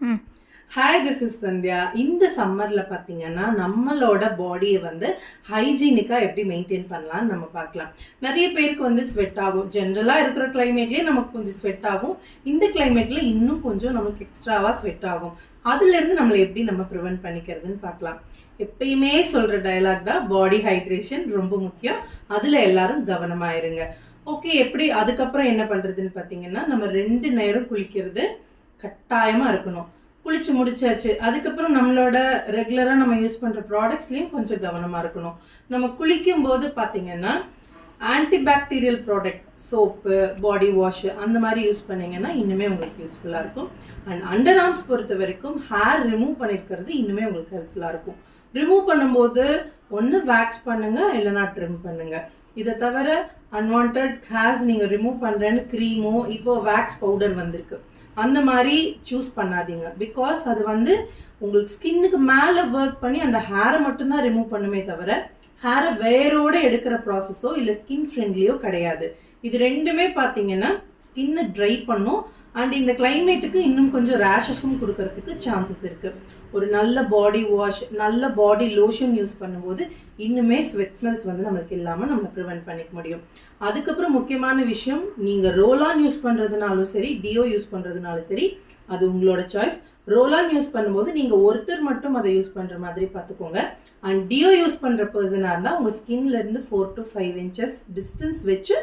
ம். Hi, this is Sandhya. இந்த சம்மரில் பார்த்தீங்கன்னா நம்மளோட பாடியை வந்து ஹைஜீனிக்காக எப்படி மெயின்டைன் பண்ணலாம்னு நம்ம பார்க்கலாம். நிறைய பேருக்கு வந்து ஸ்வெட் ஆகும். ஜென்ரலாக இருக்கிற கிளைமேட்லேயே நமக்கு கொஞ்சம் ஸ்வெட் ஆகும். இந்த கிளைமேட்டில் இன்னும் கொஞ்சம் நமக்கு எக்ஸ்ட்ராவாக ஸ்வெட் ஆகும். அதுலேருந்து நம்மளை எப்படி நம்ம ப்ரிவென்ட் பண்ணிக்கிறதுன்னு பார்க்கலாம். எப்பயுமே சொல்கிற டயலாக் தான், பாடி ஹைட்ரேஷன் ரொம்ப முக்கியம், அதில் எல்லாரும் கவனமாயிருங்க. ஓகே, எப்படி அதுக்கப்புறம் என்ன பண்ணுறதுன்னு பார்த்தீங்கன்னா, நம்ம 2 நேரம் குளிக்கிறது கட்டாயமாக இருக்கணும். குளிச்சு முடிச்சாச்சு, அதுக்கப்புறம் நம்மளோட ரெகுலராக நம்ம யூஸ் பண்ணுற ப்ராடக்ட்ஸ்லேயும் கொஞ்சம் கவனமாக இருக்கணும். நம்ம குளிக்கும் போது பார்த்தீங்கன்னா antibacterial product, soap, body wash அந்த மாதிரி யூஸ் பண்ணிங்கன்னா இன்னுமே உங்களுக்கு யூஸ்ஃபுல்லாக இருக்கும். அண்ட் அண்டர் ஆர்ம்ஸ் பொறுத்த வரைக்கும் ஹேர் ரிமூவ் பண்ணியிருக்கிறது இன்னுமே உங்களுக்கு ஹெல்ப்ஃபுல்லாக இருக்கும். ரிமூவ் பண்ணும்போது ஒன்று வேக்ஸ் பண்ணுங்கள், இல்லைனா ட்ரிம் பண்ணுங்கள். இதை தவிர அன்வான்ட் ஹேர்ஸ் நீங்கள் ரிமூவ் பண்ணுறேன்னு க்ரீமோ இப்போ வேக்ஸ் பவுடர் வந்திருக்கு, அந்த மாதிரி சூஸ் பண்ணாதீங்க. பிகாஸ் அது வந்து உங்களுக்கு ஸ்கின்னுக்கு மேலே ஒர்க் பண்ணி அந்த ஹேரை மட்டும்தான் ரிமூவ் பண்ணுமே தவிர ஹேரை வேரோடு எடுக்கிற ப்ராசஸோ இல்லை ஸ்கின் ஃப்ரெண்ட்லியோ கிடையாது. இது ரெண்டுமே பார்த்தீங்கன்னா ஸ்கின்னை ட்ரை பண்ணும். அண்ட் இந்த கிளைமேட்டுக்கு இன்னும் கொஞ்சம் ரேஷஸும் கொடுக்கறதுக்கு சான்சஸ் இருக்குது. ஒரு நல்ல பாடி வாஷ், நல்ல பாடி லோஷன் யூஸ் பண்ணும்போது இன்னுமே ஸ்வெட் ஸ்மெல்ஸ் வந்து நம்மளுக்கு இல்லாமல் நம்மளை ப்ரிவென்ட் பண்ணிக்க முடியும். அதுக்கப்புறம் முக்கியமான விஷயம், நீங்கள் ரோலான் யூஸ் பண்ணுறதுனாலும் சரி, டியோ யூஸ் பண்ணுறதுனாலும் சரி, அது உங்களோட சாய்ஸ். ரோலான் யூஸ் பண்ணும்போது நீங்கள் ஒருத்தர் மட்டும் அதை யூஸ் பண்ணுற மாதிரி பார்த்துக்கோங்க. அண்ட் டியோ யூஸ் பண்ணுற பர்சனாக இருந்தால் உங்கள் ஸ்கின்லேருந்து 4 to 5 inches டிஸ்டன்ஸ் வச்சு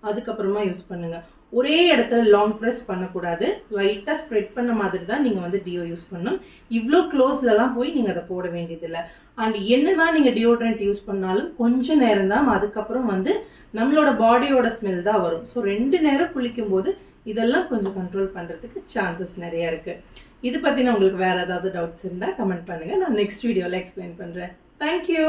அதுக்கப்புறமா யூஸ் பண்ணுங்கள். ஒரே இடத்துல லாங் ப்ரெஸ் பண்ணக்கூடாது. லைட்டாக ஸ்ப்ரெட் பண்ண மாதிரி தான் நீங்கள் வந்து டியோ யூஸ் பண்ணணும். இவ்வளோ க்ளோஸ்லலாம் போய் நீங்கள் அதை போட வேண்டியதில்லை. அண்ட் என்ன தான் நீங்கள் டியோட்ரண்ட் யூஸ் பண்ணாலும் கொஞ்சம் நேரம் தான், அதுக்கப்புறம் வந்து நம்மளோட பாடியோட ஸ்மெல் தான் வரும். ஸோ 2 நேரம் குளிக்கும் போது இதெல்லாம் கொஞ்சம் கண்ட்ரோல் பண்ணுறதுக்கு சான்சஸ் நிறையா இருக்குது. இது பற்றின உங்களுக்கு வேறு ஏதாவது டவுட்ஸ் இருந்தால் கமெண்ட் பண்ணுங்கள். நான் நெக்ஸ்ட் வீடியோவில் எக்ஸ்பிளைன் பண்ணுறேன். தேங்க்யூ.